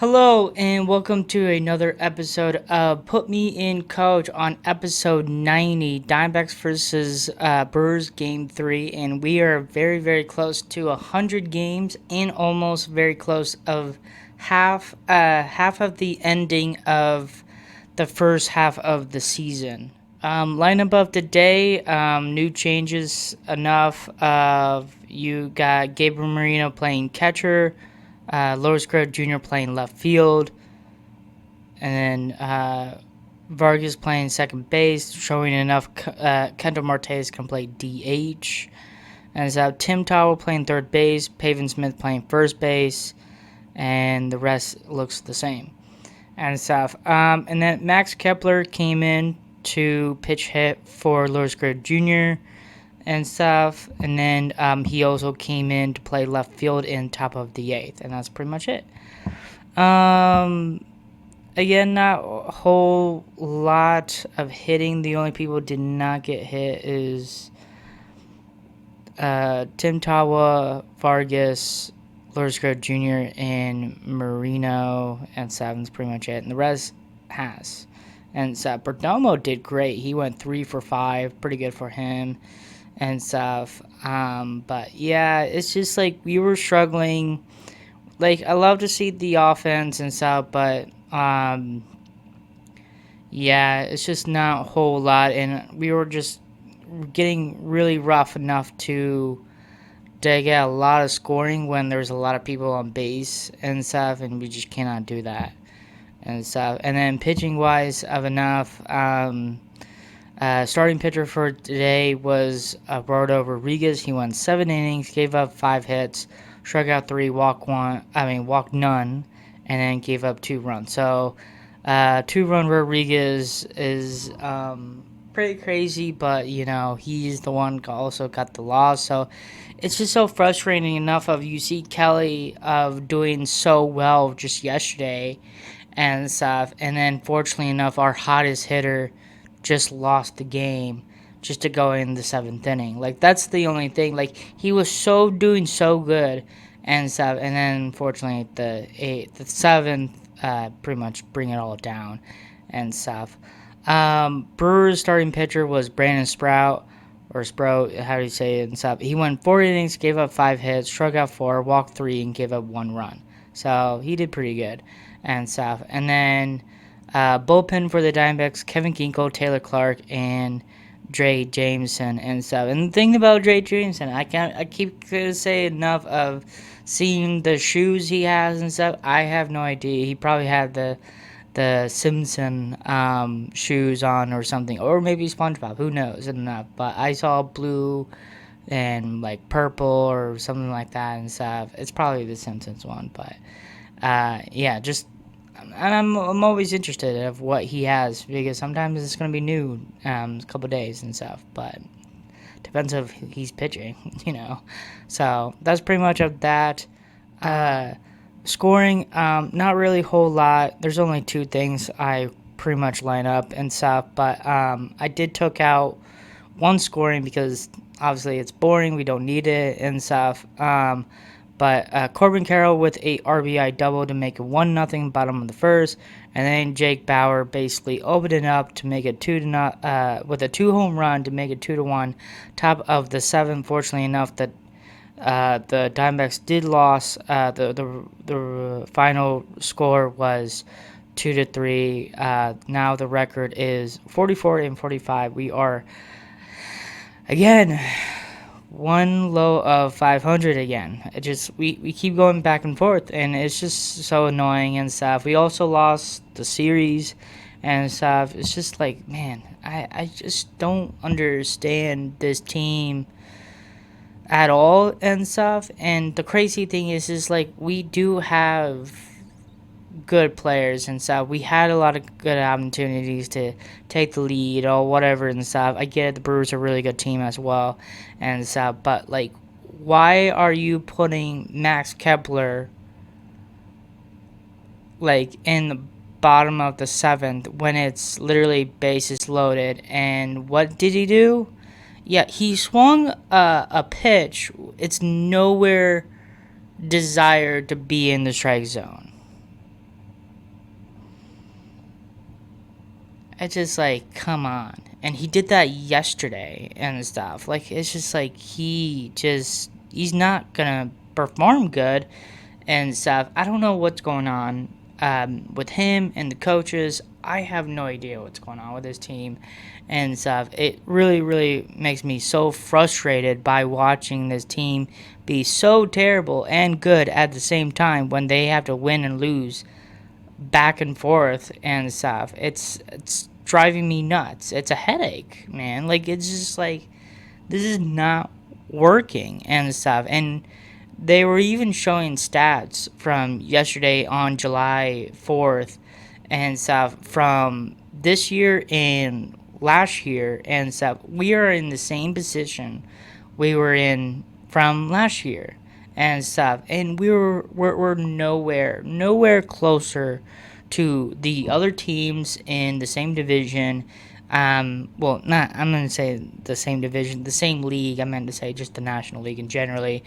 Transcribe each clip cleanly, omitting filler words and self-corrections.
Hello and welcome to another episode of Put Me in Coach on episode 90, Diamondbacks versus Brewers game 3, and we are very close to 100 games and almost very close of half of the ending of the first half of the season. Lineup of the day, new changes enough. You got Gabriel Marino playing catcher, Loris Gurriel Jr. playing left field, and then Vargas playing second base, showing enough Kendall Martes can play DH. And so Tim Towell playing third base, Pavin Smith playing first base, and the rest looks the same and stuff. And then Max Kepler came in to pitch hit for Loris Gurriel Jr. and stuff, and then he also came in to play left field in top of the eighth, and that's pretty much it. Again, not a whole lot of hitting. The only people who did not get hit is Tim Tawa, Vargas, Loris Gurriel Jr., and Marino, and Savin's pretty much it, and the rest has. And Perdomo did great. He went 3 for 5, pretty good for him and stuff. But yeah, it's just like we were struggling. Like, I love to see the offense and stuff, but yeah, it's just not a whole lot, and we were just getting really rough enough to get a lot of scoring when there's a lot of people on base and stuff, and we just cannot do that and stuff. And then pitching wise of enough, starting pitcher for today was Roberto Rodriguez. He went 7 innings, gave up 5 hits, struck out 3, walked none, and then gave up 2 runs. So 2-run Rodriguez is pretty crazy, but he's the one also got the loss. So it's just so frustrating enough of you see Kelly of doing so well just yesterday and stuff, and then fortunately enough our hottest hitter just lost the game just to go in the 7th inning. Like, that's the only thing. Like, he was doing so good and stuff, and then unfortunately the 7th pretty much bring it all down and stuff. Brewers starting pitcher was Brandon Sprout, or Sprout, how do you say it and stuff. He went 4 innings, gave up 5 hits, struck out 4, walked 3, and gave up 1 run. So he did pretty good and stuff. And then bullpen for the Diamondbacks, Kevin Ginkel, Taylor Clark, and Dre Jameson and stuff. And the thing about Dre Jameson, I keep saying enough of seeing the shoes he has and stuff. I have no idea. He probably had the Simpson shoes on or something, or maybe SpongeBob. Who knows? Enough. But I saw blue and like purple or something like that and stuff. It's probably the Simpsons one, but yeah, just. And I'm always interested of what he has, because sometimes it's going to be new a couple days and stuff, but depends if he's pitching, So that's pretty much of that. Scoring, not really a whole lot. There's only 2 things I pretty much line up and stuff, but I did took out 1 scoring because obviously it's boring. We don't need it and stuff. But Corbin Carroll with a RBI double to make it 1-0 bottom of the first, and then Jake Bauer basically opened it up to make it 2-0 with a 2 home run to make it 2-1 top of the 7th. Fortunately enough that the Diamondbacks did lose. The final score was 2-3. Now the record is 44-45. We are again one low of 500 again. It just we keep going back and forth, and it's just so annoying and stuff. We also lost the series and stuff. It's just like, man, I just don't understand this team at all and stuff. And the crazy thing is like, we do have good players and stuff. We had a lot of good opportunities to take the lead or whatever and stuff. I get it, the Brewers are a really good team as well and stuff, but like, why are you putting Max Kepler like in the bottom of the 7th when it's literally bases loaded? And what did he do? Yeah, he swung a pitch. It's nowhere desired to be in the strike zone. it's just like, come on. And he did that yesterday and stuff. Like, it's just like he's not gonna perform good and stuff. I don't know what's going on with him and the coaches. I have no idea what's going on with his team and stuff. It really, really makes me so frustrated by watching this team be so terrible and good at the same time when they have to win and lose back and forth and stuff. It's driving me nuts. It's a headache, man. Like, it's just like, this is not working and stuff. And they were even showing stats from yesterday on July 4th and stuff from this year and last year and stuff. We are in the same position we were in from last year and stuff. And we're nowhere closer to the other teams in the same division. Well, not, I'm going to say the same division, the same league. I meant to say just the National League and generally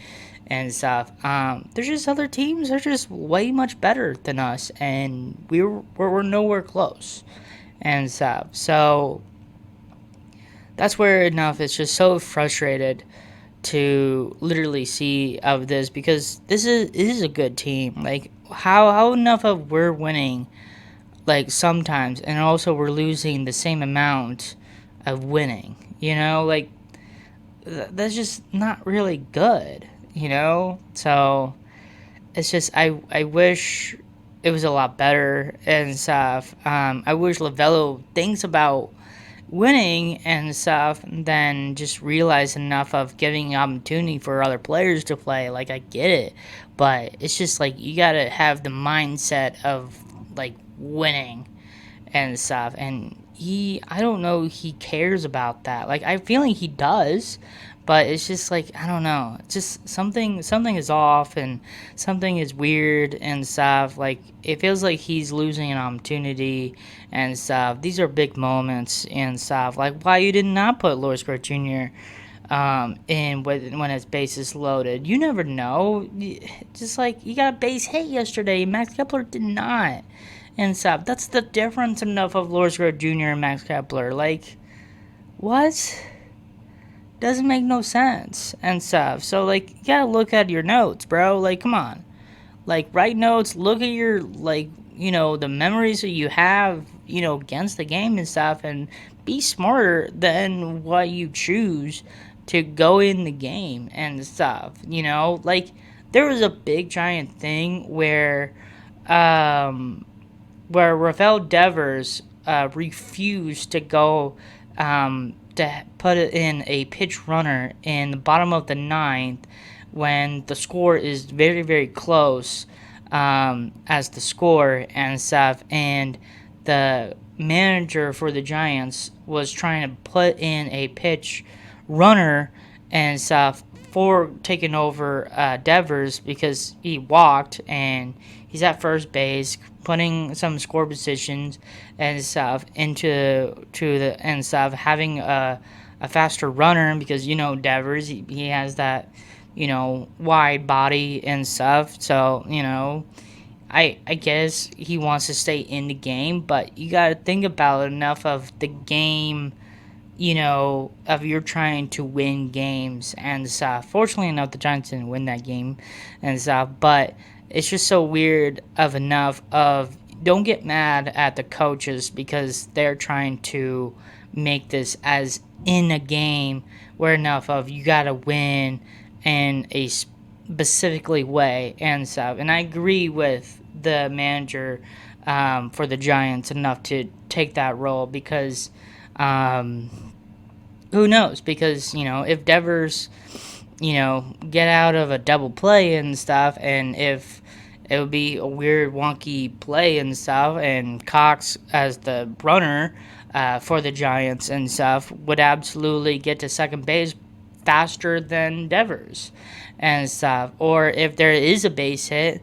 and stuff. There's just other teams that are just way much better than us, and we're nowhere close and stuff. So that's where enough it's just so frustrated to literally see of this because this is a good team. Like, how enough of we're winning like sometimes, and also we're losing the same amount of winning, like that's just not really good, so it's just I wish it was a lot better and stuff. I wish Lavello thinks about winning and stuff than just realize enough of giving opportunity for other players to play. Like, I get it, but it's just like you gotta have the mindset of like winning and stuff. And I don't know, he cares about that. Like, I feel like he does, but it's just like, I don't know. It's just something is off and something is weird and stuff. Like, it feels like he's losing an opportunity and stuff. These are big moments and stuff. Like, why you did not put Loris Gray Jr. In when his base is loaded? You never know. Just like, you got a base hit yesterday, Max Kepler did not. And stuff. That's the difference enough of Loris Gray Jr. and Max Kepler. Like, what? Doesn't make no sense and stuff. So, like, you gotta look at your notes, bro. Like, come on. Like, write notes. Look at your, like, the memories that you have, against the game and stuff. And be smarter than what you choose to go in the game and stuff. Like, there was a big giant thing where Rafael Devers refused to go to put it in a pitch runner in the bottom of the ninth when the score is very, very close as the score and stuff. And the manager for the Giants was trying to put in a pitch runner and stuff for taking over Devers because he walked and he's at first base, putting some score positions and stuff into the and stuff, having a faster runner because Devers he has that wide body and stuff. So I guess he wants to stay in the game, but you got to think about enough of the game. Of you're trying to win games and stuff. Fortunately enough, the Giants didn't win that game and stuff, but it's just so weird of enough of don't get mad at the coaches because they're trying to make this as in a game where enough of you gotta win in a specifically way and stuff. And I agree with the manager for the Giants enough to take that role because who knows? Because, if Devers, get out of a double play and stuff, and if it would be a weird, wonky play and stuff, and Cox as the runner for the Giants and stuff would absolutely get to second base faster than Devers and stuff. Or if there is a base hit,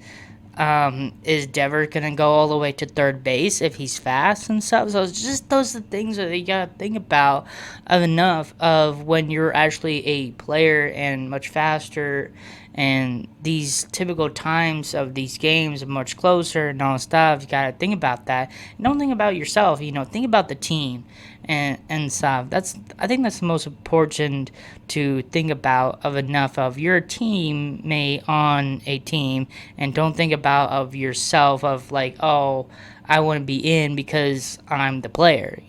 Is Dever gonna go all the way to third base if he's fast and stuff? So it's just those are the things that you gotta think about of enough of when you're actually a player and much faster, and these typical times of these games are much closer and all stuff. You gotta think about that. And don't think about yourself. Think about the team and stuff. I think that's the most important to think about of enough of your teammate on a team, and don't think about of yourself of like, oh, I want to be in because I'm the player.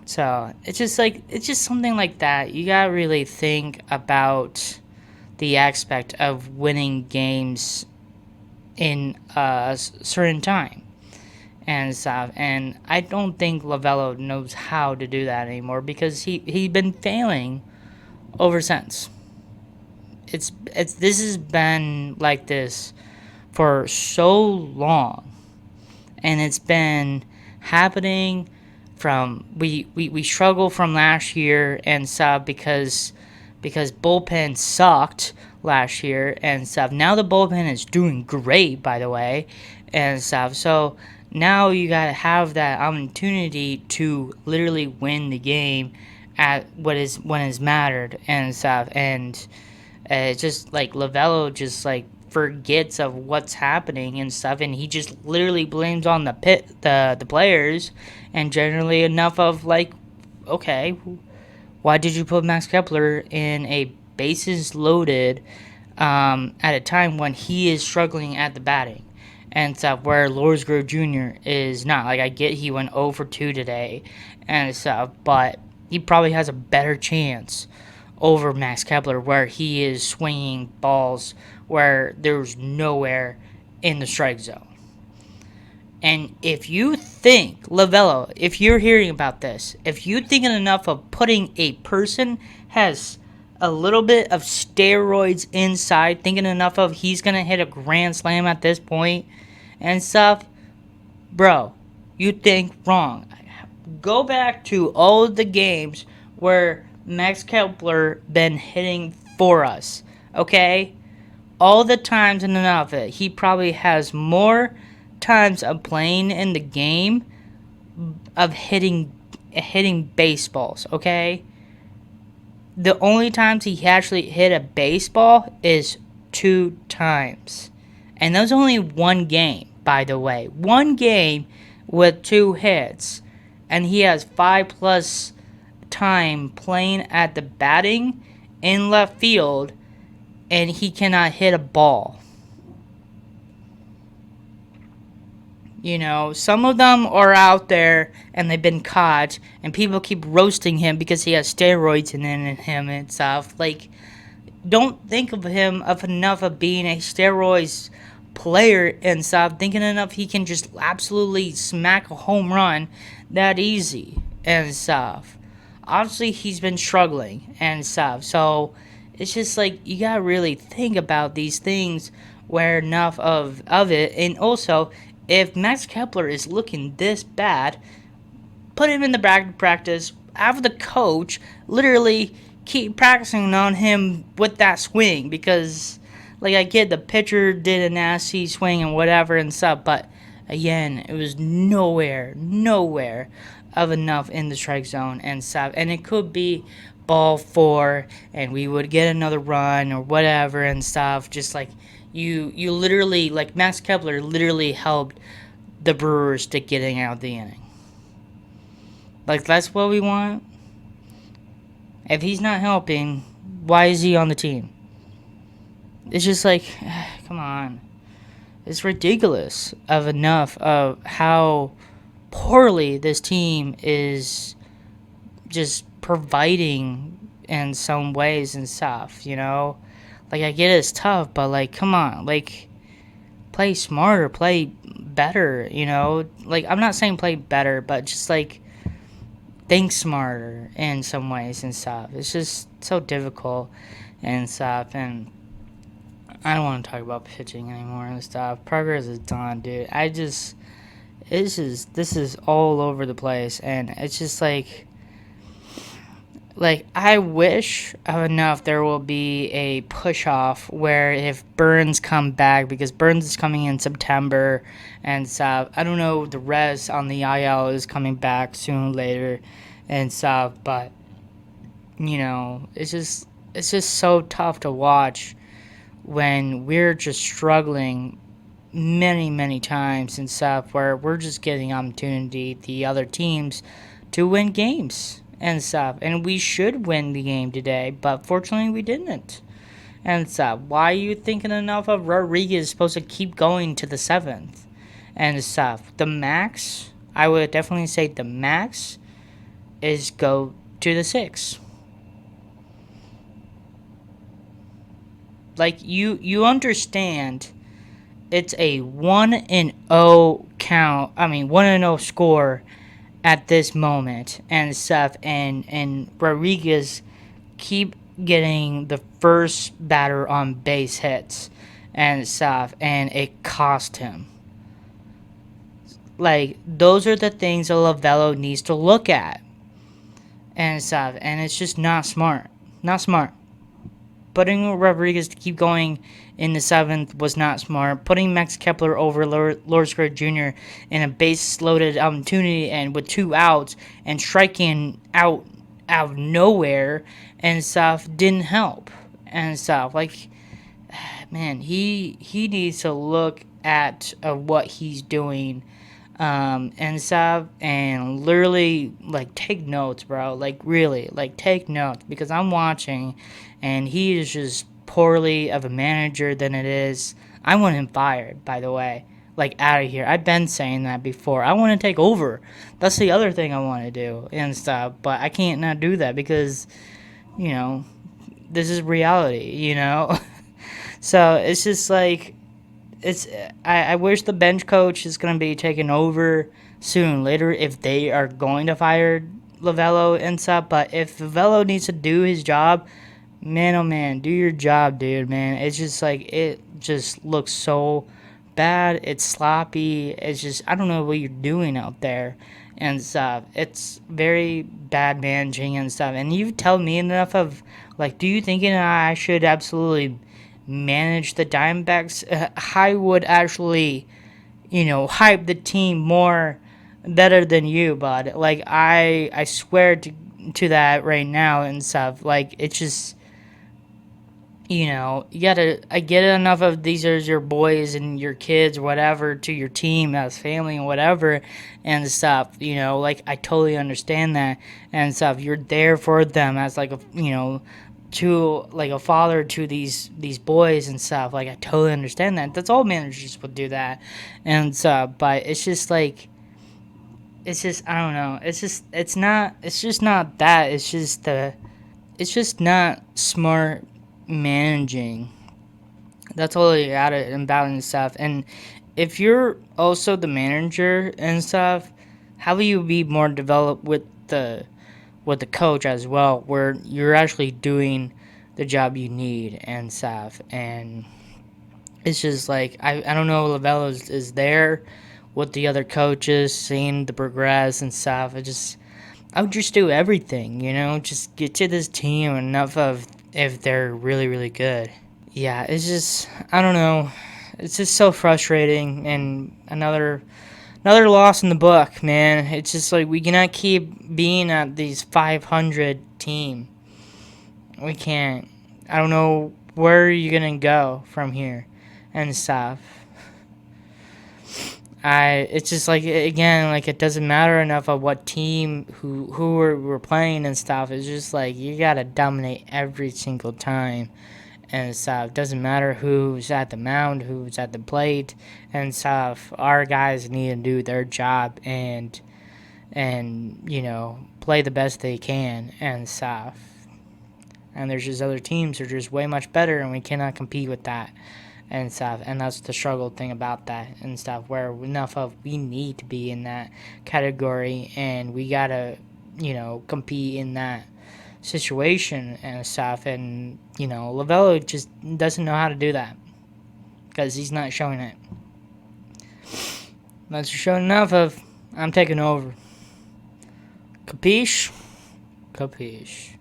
So it's just something like that. You gotta really think about the aspect of winning games in a certain time and stuff. And I don't think Lavello knows how to do that anymore because he's been failing over since. It's this has been like this for so long, and it's been happening from we struggle from last year and stuff because bullpen sucked last year and stuff. Now the bullpen is doing great, by the way, and stuff. So now you gotta have that opportunity to literally win the game at what is when it's mattered and stuff. And it's just like Lavello just like forgets of what's happening and stuff, and he just literally blames on the players, and generally enough of like, okay, why did you put Max Kepler in a bases loaded at a time when he is struggling at the batting? And stuff where Lourdes Grove Jr. is not. Like, I get he went 0 for 2 today and stuff, but he probably has a better chance over Max Kepler where he is swinging balls where there's nowhere in the strike zone. And if you think, Lavello, if you're hearing about this, if you're thinking enough of putting a person has a little bit of steroids inside, thinking enough of he's going to hit a grand slam at this point and stuff, bro, you think wrong. Go back to all the games where Max Kepler been hitting for us, okay? All the times and enough of it. He probably has more times of playing in the game of hitting baseballs, okay? The only times he actually hit a baseball is 2 times. And that was only one game, by the way. One game with 2 hits. And he has 5+ time playing at the batting in left field, and he cannot hit a ball. Some of them are out there and they've been caught, and people keep roasting him because he has steroids in him and stuff. Like, don't think of him of enough of being a steroids player and stuff, thinking enough he can just absolutely smack a home run that easy and stuff. Obviously, he's been struggling and stuff. So, it's just like, you gotta really think about these things where enough of it. And also, if Max Kepler is looking this bad, put him in the practice, have the coach literally keep practicing on him with that swing. Because, like, I get the pitcher did a nasty swing and whatever and stuff, but again, it was nowhere of enough in the strike zone and stuff. And it could be ball 4 and we would get another run or whatever and stuff. Just like you literally, like, Max Kepler literally helped the Brewers to getting out of the inning. Like, that's what we want. If he's not helping, why is he on the team? It's just like, come on. It's ridiculous of enough of how poorly this team is just providing in some ways and stuff, Like, I get it's tough, but, like, come on. Like, play smarter, play better, Like, I'm not saying play better, but just, like, think smarter in some ways and stuff. It's just so difficult and stuff, and I don't want to talk about pitching anymore and stuff. Progress is done, dude. This is all over the place, and it's just like, like I wish enough there will be a push off where if Burns come back, because Burns is coming in September, and stuff. I don't know, the rest on the IL is coming back soon later and stuff, but it's just so tough to watch when we're just struggling many times and stuff, where we're just getting opportunity the other teams to win games and stuff, and we should win the game today, but fortunately we didn't and stuff. Why are you thinking enough of Rodriguez supposed to keep going to the seventh and stuff? The max, I would definitely say the max is go to the sixth. Like you understand it's a 1-0 count. I mean 1-0 score at this moment and stuff, and Rodriguez keep getting the first batter on base hits and stuff, and it cost him. Like those are the things that Lavello needs to look at and stuff, and it's just not smart. Not smart. Putting Rodriguez to keep going in the seventh was not smart. Putting Max Kepler over Lourdes Gurriel Jr. in a base-loaded opportunity and with 2 outs and striking out of nowhere and stuff didn't help and stuff. Like, man, he needs to look at what he's doing and stuff, and literally like take notes, bro. Like really, like take notes, because I'm watching, and he is just poorly of a manager than it is. I want him fired, by the way. Like out of here. I've been saying that before. I want to take over. That's the other thing I want to do and stuff. But I can't not do that because, you know, this is reality. So it's just like I wish the bench coach is going to be taken over soon later if they are going to fire Lavello and stuff. But if Lavello needs to do his job, man, oh man, do your job, dude, man. It's just like, it just looks so bad. It's sloppy. It's just, I don't know what you're doing out there and stuff. It's very bad managing and stuff. And you tell me enough of, like, do you think I should absolutely manage the Diamondbacks? I would actually, hype the team more better than you, bud. Like, I swear to that right now and stuff. Like, it's just, you gotta, I get enough of these are your boys and your kids, whatever, to your team as family and whatever and stuff, like, I totally understand that and stuff. You're there for them as like to like a father to these boys and stuff. Like, I totally understand that. That's all managers would do that and stuff. But it's just like, it's just, I don't know. It's just not that. It's just not smart managing. That's all you got it about and stuff. And if you're also the manager and stuff, how will you be more developed with the coach as well, where you're actually doing the job you need and stuff? And it's just like, I don't know, Lavello is there with the other coaches, seeing the progress and stuff. I would just do everything, just get to this team enough of if they're really, really good. Yeah, it's just, I don't know. It's just so frustrating, and another loss in the book, man. It's just like, we cannot keep being at these 500 team. We can't. I don't know where you're gonna go from here and stuff. It's just like, again, like, it doesn't matter enough of what team who we're playing and stuff. It's just like, you gotta dominate every single time and stuff. Doesn't matter who's at the mound, who's at the plate and stuff. Our guys need to do their job and play the best they can and stuff. And there's just other teams that are just way much better, and we cannot compete with that and stuff. And that's the struggle thing about that and stuff, where enough of we need to be in that category, and we gotta compete in that situation and stuff. And Lavello just doesn't know how to do that because he's not showing it. That's showing enough of, I'm taking over. Capiche? Capiche.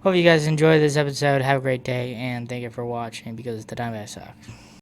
Hope you guys enjoy this episode. Have a great day, and thank you for watching because the Diamondbacks suck.